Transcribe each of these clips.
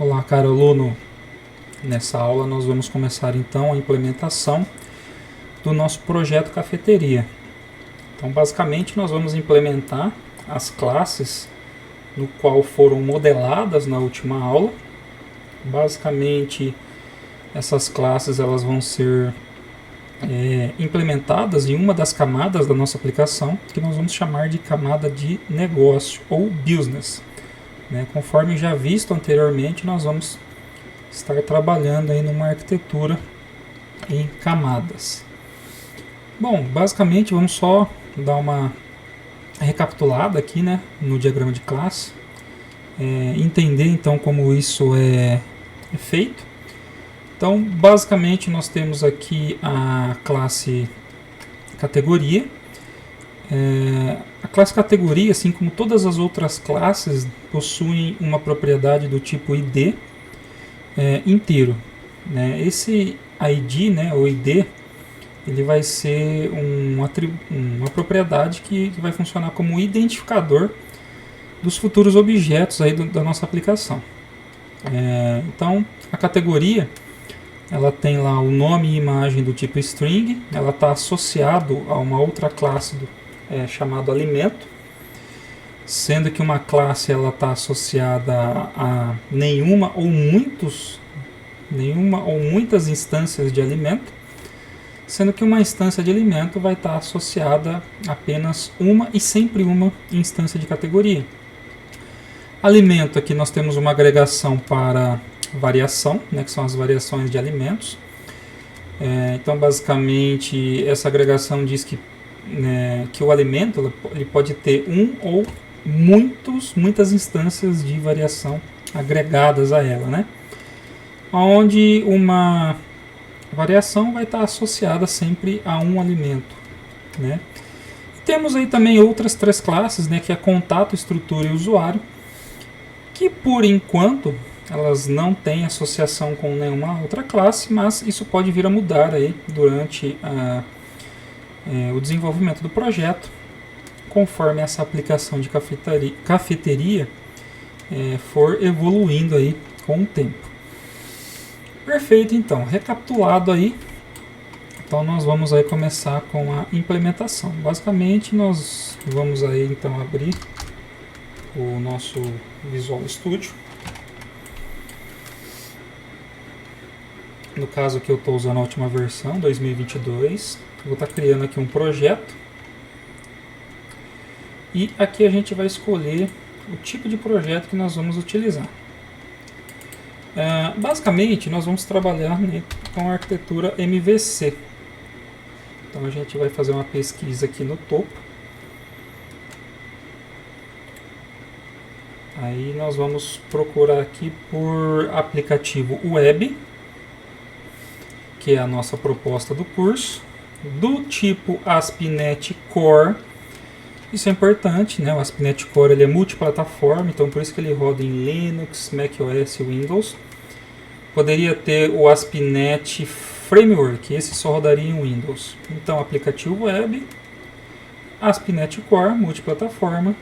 Olá, caro aluno. Nessa aula nós vamos começar então a implementação do nosso projeto cafeteria. Então, basicamente, nós vamos implementar as classes no qual foram modeladas na última aula. Basicamente, essas classes elas vão ser implementadas em uma das camadas da nossa aplicação, que nós vamos chamar de camada de negócio ou business. Conforme já visto anteriormente, nós vamos estar trabalhando aí numa arquitetura em camadas. Bom, basicamente vamos só dar uma recapitulada aqui, no diagrama de classe, entender então como isso é feito. Então, basicamente nós temos aqui a classe categoria. A classe categoria, assim como todas as outras classes, possuem uma propriedade do tipo ID inteiro. Esse ID, o ID, ele vai ser uma propriedade que vai funcionar como identificador dos futuros objetos aí da nossa aplicação. Então, a categoria ela tem lá o nome e imagem do tipo string, ela está associado a uma outra classe chamada alimento, sendo que uma classe ela está associada a nenhuma ou muitas instâncias de alimento, sendo que uma instância de alimento vai estar associada a apenas uma e sempre uma instância de categoria. Alimento, aqui nós temos uma agregação para variação, que são as variações de alimentos. Então, basicamente, essa agregação diz que o alimento ele pode ter um ou muitas instâncias de variação agregadas a ela, onde uma variação vai estar associada sempre a um alimento. Temos aí também outras três classes, que é contato, estrutura e usuário, que por enquanto elas não têm associação com nenhuma outra classe, mas isso pode vir a mudar aí durante o desenvolvimento do projeto, conforme essa aplicação de cafeteria for evoluindo aí com o tempo. Perfeito, então, recapitulado aí, então nós vamos aí começar com a implementação. Basicamente nós vamos aí então abrir o nosso Visual Studio. No caso aqui eu estou usando a última versão, 2022. Vou estar criando aqui um projeto. E aqui a gente vai escolher o tipo de projeto que nós vamos utilizar. Basicamente nós vamos trabalhar com a arquitetura MVC. Então a gente vai fazer uma pesquisa aqui no topo. Aí nós vamos procurar aqui por aplicativo web, que é a nossa proposta do curso, do tipo ASP.NET Core. Isso é importante, o ASP.NET Core ele é multiplataforma, então por isso que ele roda em Linux, macOS e Windows. Poderia ter o ASP.NET Framework, esse só rodaria em Windows. Então, aplicativo web, ASP.NET Core, multiplataforma,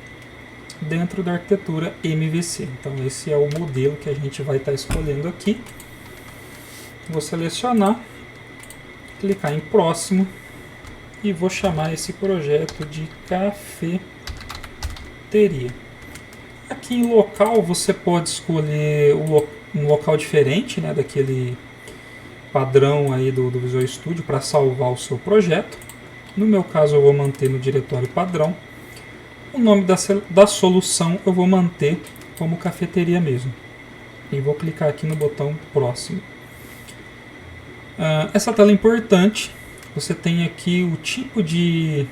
dentro da arquitetura MVC. Então, esse é o modelo que a gente vai estar escolhendo aqui. Vou selecionar, clicar em próximo e vou chamar esse projeto de cafeteria. Aqui em local você pode escolher um local diferente daquele padrão aí do Visual Studio para salvar o seu projeto. No meu caso eu vou manter no diretório padrão. O nome da solução eu vou manter como cafeteria mesmo. E vou clicar aqui no botão próximo. Essa tela é importante. Você tem aqui o tipo de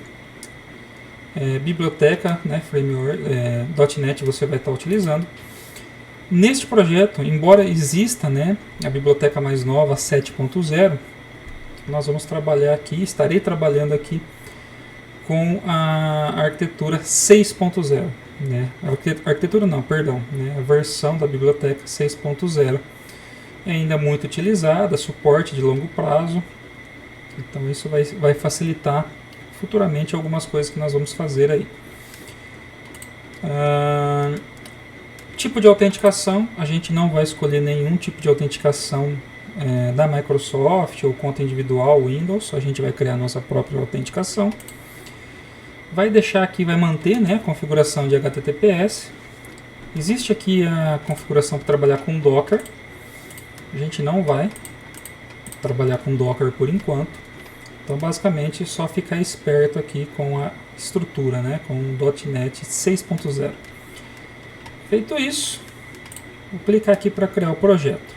biblioteca, framework, .NET você vai estar utilizando. Neste projeto, embora exista a biblioteca mais nova 7.0, nós vamos trabalhar aqui, estarei trabalhando aqui com a arquitetura 6.0. A versão da biblioteca 6.0 é ainda muito utilizada, suporte de longo prazo, então isso vai facilitar futuramente algumas coisas que nós vamos fazer aí. Tipo de autenticação, a gente não vai escolher nenhum tipo de autenticação da Microsoft ou conta individual Windows, a gente vai criar a nossa própria autenticação. Vai deixar aqui, vai manter, né, a configuração de HTTPS. Existe aqui a configuração para trabalhar com Docker. A gente não vai trabalhar com Docker por enquanto. Então basicamente só ficar esperto aqui com a estrutura, né, com o .NET 6.0. Feito isso, vou clicar aqui para criar o projeto.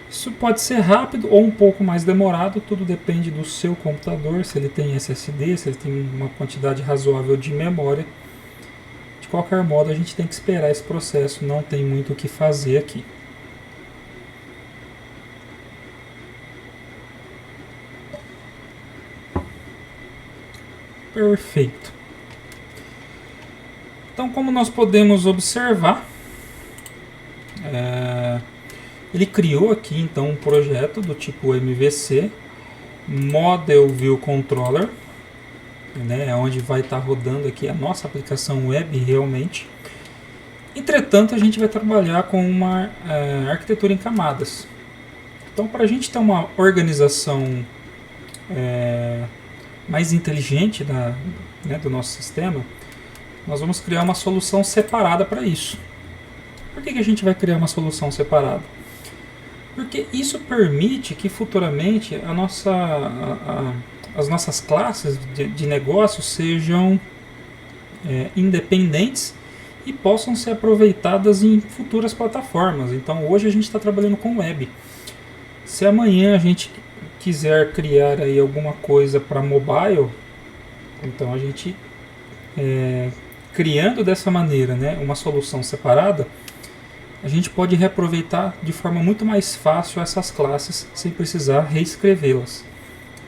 Isso pode ser rápido ou um pouco mais demorado, tudo depende do seu computador, se ele tem SSD, se ele tem uma quantidade razoável de memória. De qualquer modo, a gente tem que esperar esse processo, não tem muito o que fazer aqui. Perfeito. Então, como nós podemos observar, ele criou aqui então um projeto do tipo MVC, Model View Controller, né, onde vai estar rodando aqui a nossa aplicação web realmente. Entretanto, a gente vai trabalhar com uma arquitetura em camadas. Então, para a gente ter uma organização mais inteligente do nosso sistema, nós vamos criar uma solução separada para isso. Por que a gente vai criar uma solução separada? Porque isso permite que futuramente as nossas classes de negócio sejam independentes e possam ser aproveitadas em futuras plataformas. Então hoje a gente está trabalhando com web. Se amanhã a gente quiser criar aí alguma coisa para mobile, então a gente criando dessa maneira, né, uma solução separada, a gente pode reaproveitar de forma muito mais fácil essas classes sem precisar reescrevê-las.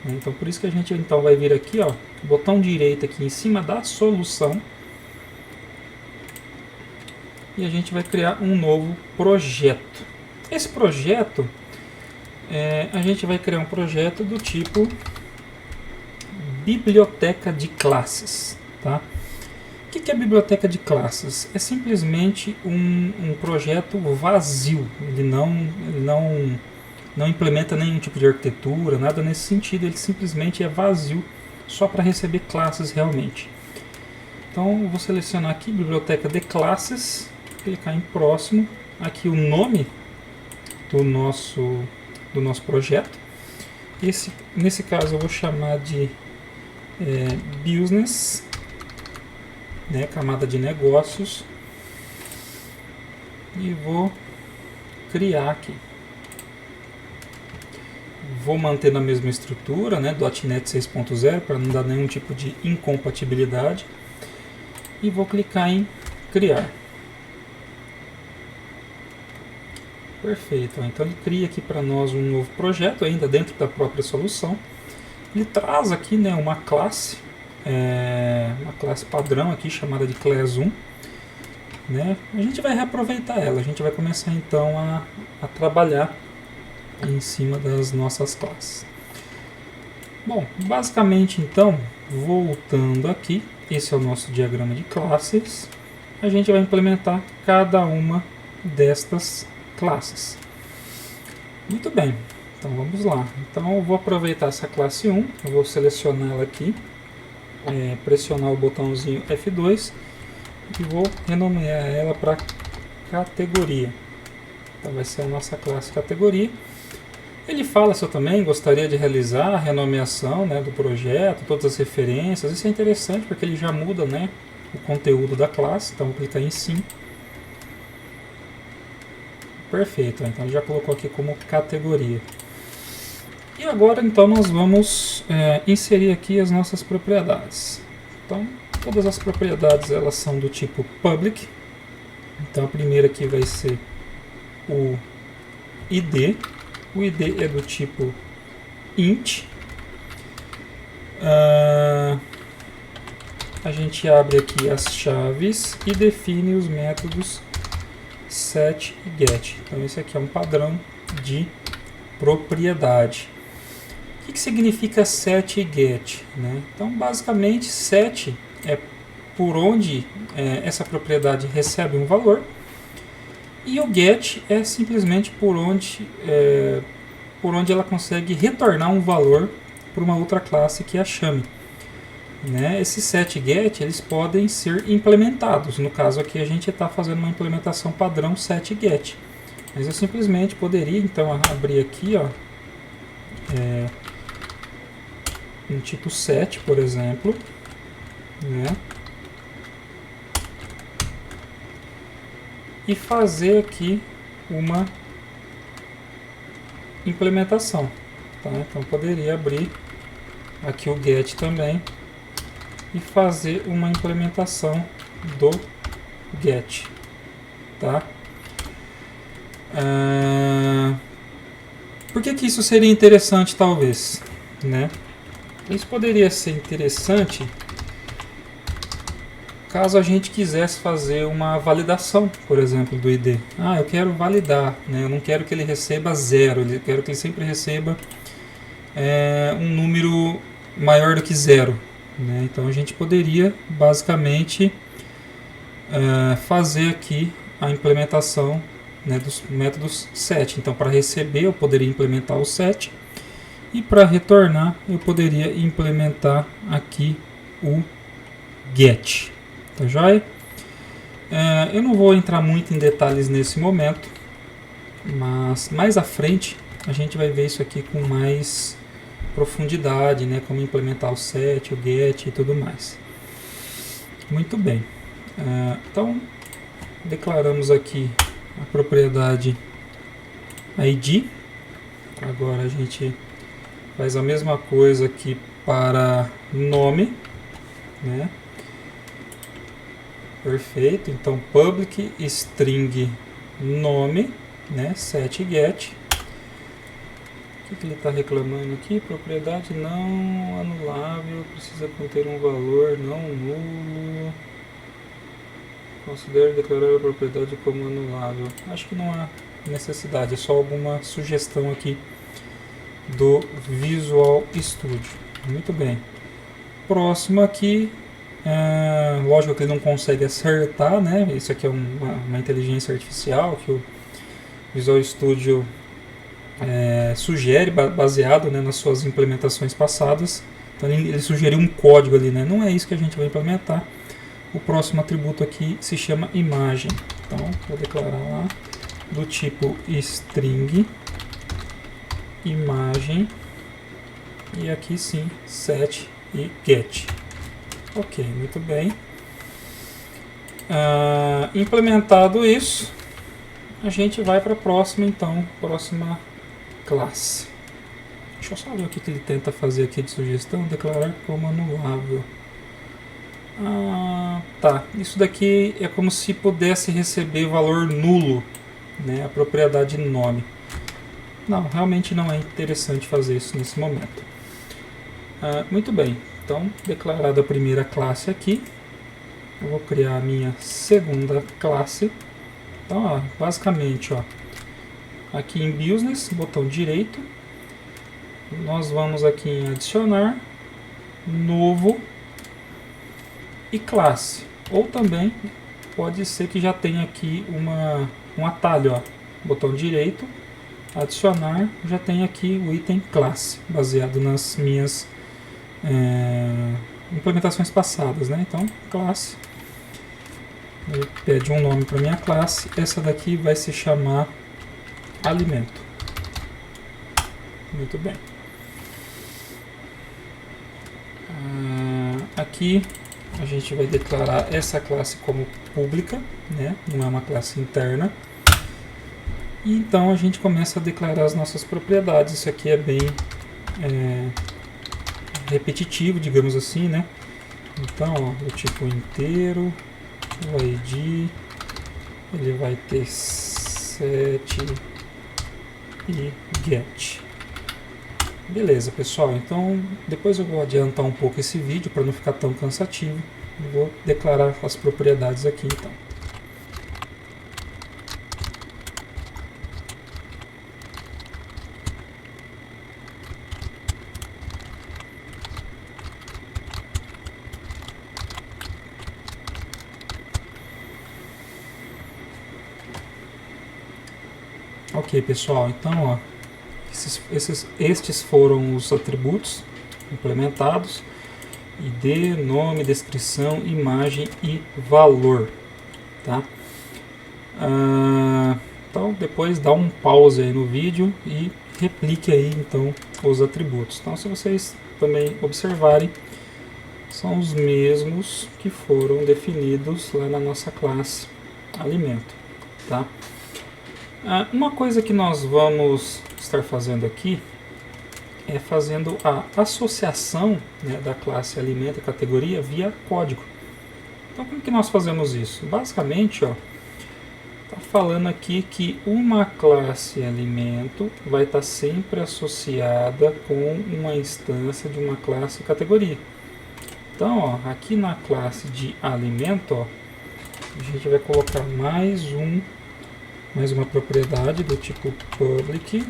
Então por isso que a gente então vai vir aqui, ó, botão direito aqui em cima da solução, e a gente vai criar um novo projeto. Esse projeto, a gente vai criar um projeto do tipo biblioteca de classes, tá? O que é a biblioteca de classes? É simplesmente um projeto vazio, ele não implementa nenhum tipo de arquitetura, nada nesse sentido, ele simplesmente é vazio, só para receber classes realmente. Então eu vou selecionar aqui biblioteca de classes, clicar em próximo, aqui o nome do nosso projeto. Nesse caso eu vou chamar de business, né, camada de negócios, e vou criar aqui. Vou manter na mesma estrutura, né, .NET 6.0, para não dar nenhum tipo de incompatibilidade, e vou clicar em criar. Perfeito, então ele cria aqui para nós um novo projeto, ainda dentro da própria solução. Ele traz aqui, né, uma classe padrão aqui chamada de class 1, né? A gente vai reaproveitar ela, a gente vai começar então a trabalhar em cima das nossas classes. Bom, basicamente então, voltando aqui, esse é o nosso diagrama de classes. A gente vai implementar cada uma destas classes. Muito bem, então vamos lá. Então eu vou aproveitar essa classe 1, eu vou selecionar ela aqui, pressionar o botãozinho F2 e vou renomear ela para categoria. Então vai ser a nossa classe categoria. Ele fala se eu também gostaria de realizar a renomeação, né, do projeto, todas as referências. Isso é interessante porque ele já muda, né, o conteúdo da classe. Então vou clicar em sim. Perfeito, então ele já colocou aqui como categoria. E agora então nós vamos inserir aqui as nossas propriedades. Então todas as propriedades elas são do tipo public. Então a primeira aqui vai ser o ID. O ID é do tipo int. A gente abre aqui as chaves e define os métodos set e get. Então esse aqui é um padrão de propriedade. O que significa set e get, né? Então basicamente set é por onde essa propriedade recebe um valor, E o get é simplesmente por onde ela consegue retornar um valor para uma outra classe que é a chame. Né? Esses set get eles podem ser implementados. No caso aqui a gente está fazendo uma implementação padrão set get. Mas eu simplesmente poderia então abrir aqui, ó, um tipo set, por exemplo, né? E fazer aqui uma implementação. Tá? Então poderia abrir aqui o get também e fazer uma implementação do get. Tá? Por que isso seria interessante, talvez? Né? Isso poderia ser interessante caso a gente quisesse fazer uma validação, por exemplo, do ID. Eu quero validar, né? Eu não quero que ele receba 0, eu quero que ele sempre receba um número maior do que 0. Né? Então a gente poderia basicamente fazer aqui a implementação, né, dos métodos set. Então para receber eu poderia implementar o set e para retornar eu poderia implementar aqui o get. Tá joia? Eu não vou entrar muito em detalhes nesse momento, mas mais à frente a gente vai ver isso aqui com mais profundidade, né? Como implementar o set, o get e tudo mais. Muito bem. Então, declaramos aqui a propriedade ID. Agora a gente faz a mesma coisa aqui para nome, né? Perfeito. Então public string nome, né? Set get. O que ele está reclamando aqui? Propriedade não anulável, precisa conter um valor não nulo. Considere declarar a propriedade como anulável. Acho que não há necessidade, é só alguma sugestão aqui do Visual Studio. Muito bem. Próximo aqui, lógico que ele não consegue acertar, né? Isso aqui é uma inteligência artificial que o Visual Studio sugere, baseado, né, nas suas implementações passadas. Então ele sugeriu um código ali, né? Não é isso que a gente vai implementar. O próximo atributo aqui se chama imagem. Então vou declarar lá do tipo string imagem e aqui sim set e get. Ok, muito bem. Implementado isso, a gente vai para a próxima classe. Deixa eu só ver o que ele tenta fazer aqui de sugestão. Declarar como anulável. Tá. Isso daqui é como se pudesse receber valor nulo, né? A propriedade nome. Não, realmente não é interessante fazer isso nesse momento. Muito bem. Então, declarada a primeira classe aqui, eu vou criar a minha segunda classe. Então, basicamente, aqui em Business, botão direito, nós vamos aqui em adicionar, novo e classe. Ou também pode ser que já tenha aqui um atalho, botão direito, adicionar, já tem aqui o item classe, baseado nas minhas implementações passadas, né? Então, classe, ele pede um nome para minha classe, essa daqui vai se chamar alimento. Muito bem. Aqui a gente vai declarar essa classe como pública, né? Não é uma classe interna. E então a gente começa a declarar as nossas propriedades. Isso aqui é bem repetitivo, digamos assim, né? Então, o tipo inteiro, o ID, ele vai ter set e get. Beleza, pessoal. Então, depois eu vou adiantar um pouco esse vídeo para não ficar tão cansativo. Eu vou declarar as propriedades aqui, então. Ok, pessoal, então ó, estes foram os atributos implementados: ID, nome, descrição, imagem e valor, tá? Então depois dá um pause aí no vídeo e replique aí então os atributos. Então, se vocês também observarem, são os mesmos que foram definidos lá na nossa classe alimento, tá? Uma coisa que nós vamos estar fazendo aqui é fazendo a associação, né, da classe alimento e categoria via código. Então, como que nós fazemos isso? Basicamente, ó, tá falando aqui que uma classe alimento vai estar sempre associada com uma instância de uma classe categoria. Então, ó, aqui na classe de alimento, ó, a gente vai colocar mais uma propriedade do tipo public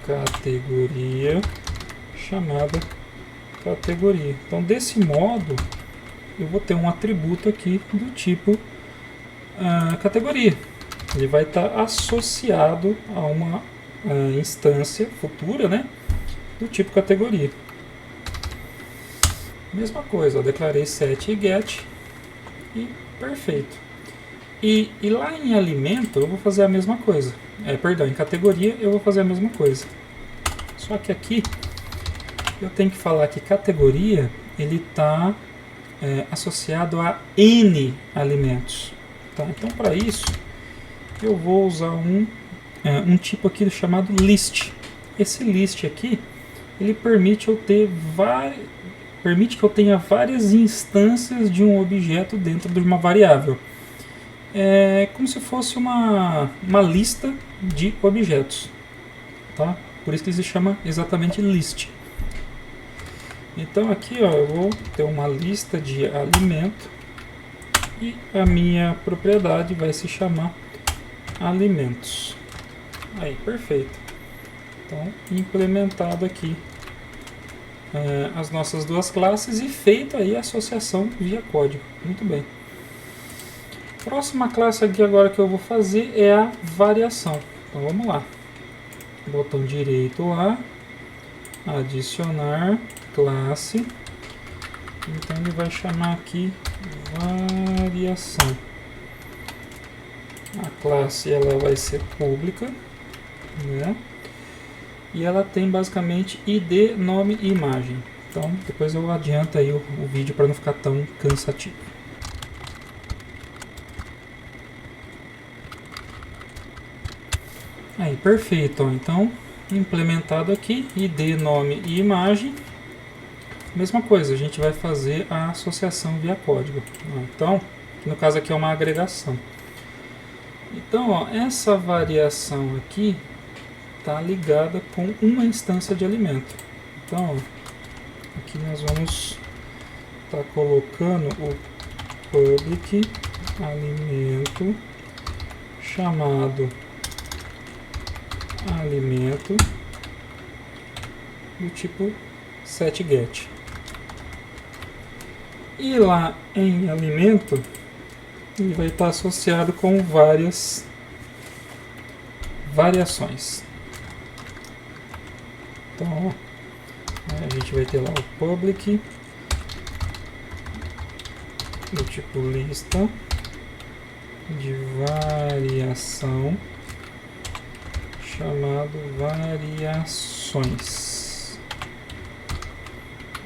categoria chamada categoria. Então, desse modo, eu vou ter um atributo aqui do tipo categoria. Ele vai estar associado a uma instância futura, né, do tipo categoria. Mesma coisa, eu declarei set e get e perfeito. E lá em alimento eu vou fazer a mesma coisa. Perdão, em categoria eu vou fazer a mesma coisa. Só que aqui eu tenho que falar que categoria ele está associado a N alimentos. Tá? Então, para isso eu vou usar um tipo aqui chamado list. Esse list aqui ele permite que eu tenha várias instâncias de um objeto dentro de uma variável. É como se fosse uma lista de objetos, tá? Por isso que ele se chama exatamente list. Então aqui, ó, eu vou ter uma lista de alimento e a minha propriedade vai se chamar alimentos. Aí, perfeito. Então, implementado aqui as nossas duas classes e feita aí a associação via código. Muito bem. Próxima classe aqui agora que eu vou fazer é a variação. Então vamos lá. Botão direito lá, adicionar classe. Então ele vai chamar aqui variação. A classe ela vai ser pública, né? E ela tem basicamente ID, nome e imagem. Então depois eu adianto aí o vídeo para não ficar tão cansativo. Aí, perfeito. Então, implementado aqui, ID, nome e imagem. Mesma coisa, a gente vai fazer a associação via código. Então, no caso aqui é uma agregação. Então, ó, essa variação aqui está ligada com uma instância de alimento. Então, ó, aqui nós vamos estar colocando o public alimento chamado alimento do tipo setGet. E lá em alimento ele vai estar associado com várias variações. Então, a gente vai ter lá o public do tipo lista de variação chamado variações.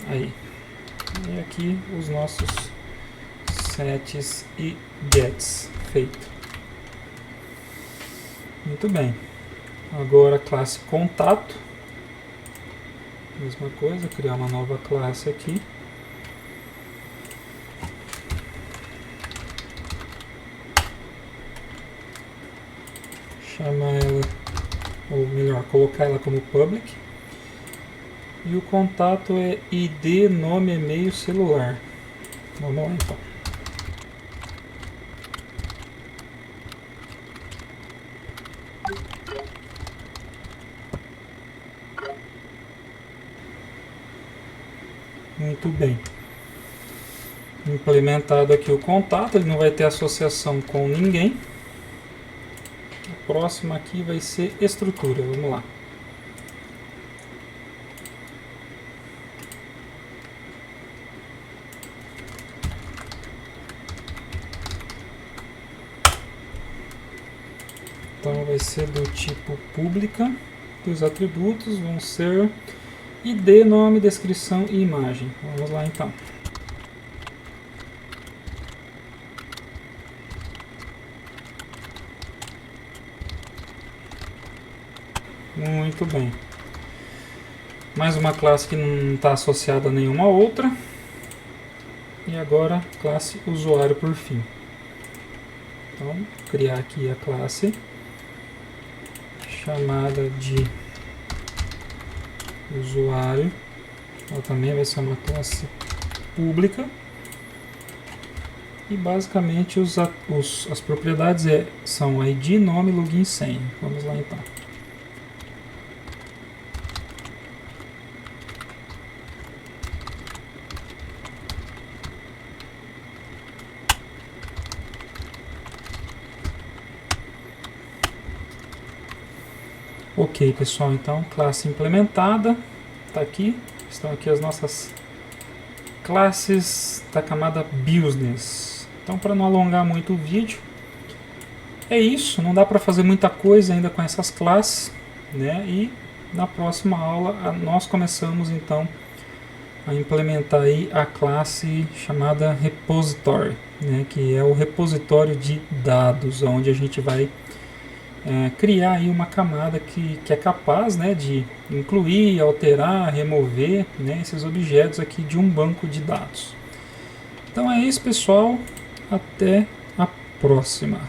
Aí. E aqui os nossos sets e gets feito. Muito bem. Agora a classe contato. Mesma coisa, criar uma nova classe aqui. Chamar ela, ou melhor, colocar ela como public. E o contato é ID, nome, e-mail, celular. Vamos lá então. Muito bem. Implementado aqui o contato, ele não vai ter associação com ninguém. próxima aqui vai ser estrutura. Vamos lá. Então vai ser do tipo pública. Os atributos vão ser ID, nome, descrição e imagem. Vamos lá então. Muito bem. Mais uma classe que não está associada a nenhuma outra. E agora classe usuário por fim. Então, criar aqui a classe chamada de usuário. Ela também vai ser uma classe pública. E basicamente as propriedades são ID, nome, login e senha. Vamos lá então. Ok, pessoal, então classe implementada, está aqui, estão aqui as nossas classes da camada Business. Então, para não alongar muito o vídeo, é isso, não dá para fazer muita coisa ainda com essas classes, né? E na próxima aula nós começamos então a implementar aí a classe chamada Repository, né? Que é o repositório de dados, onde a gente vai criar aí uma camada que é capaz, né, de incluir, alterar, remover, né, esses objetos aqui de um banco de dados. Então é isso, pessoal. Até a próxima.